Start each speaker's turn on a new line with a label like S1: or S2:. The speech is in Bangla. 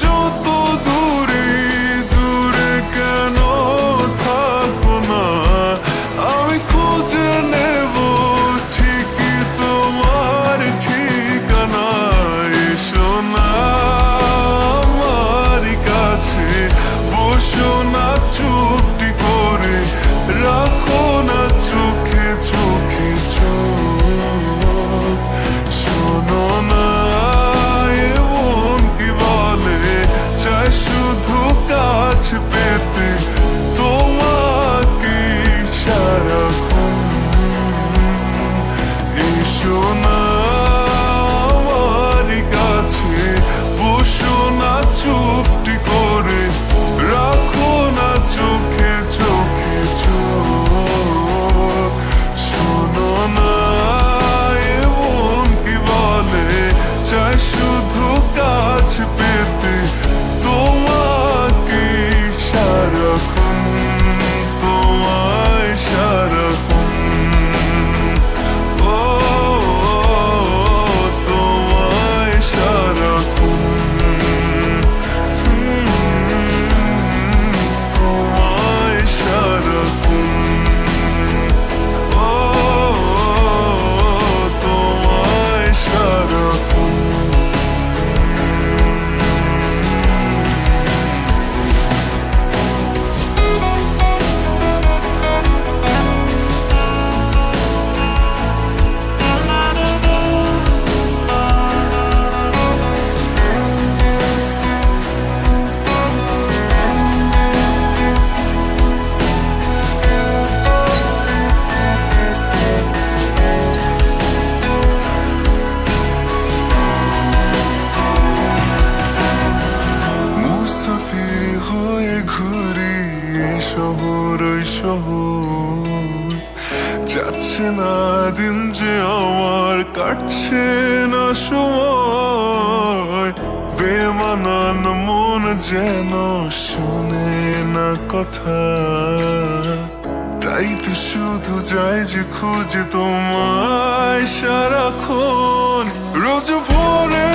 S1: যত দূরে দূরে কেন থাকো না, আমি খুঁজে নেব ঠিকই তোমার ঠিকানা। এসো না আমার কাছে, বসো না চুপটি করে, রাখো না চোখে চোখে চোখ। শোনো না এমন কি বলে, চাই শুধু কাছ পেতে তোমাকে সারাক্ষণ। এসো না আমার কাছে, বসো না চুপটি করে, রাখো না চোখে চোখে চোখ। শোনো না এমন কি বলে, চাই শুধু কাছ পেতে তোমাকে সারাক্ষণ, তোমায় সারাক্ষণ। ও তোমায় সারাক্ষণ, তোমায় সারাক্ষণ। ও তোমায় সারাক্ষণ। মুসাফির হয়ে ঘুরি এই শহর ওই শহর, যাচ্ছে না দিন যে আমার, কাটছে না সময়। বেমানান মন যেন শুনে না কথা, তাই তো শুধু যাই যে খুঁজে তোমায় সারাক্ষণ। রোজ ভোরে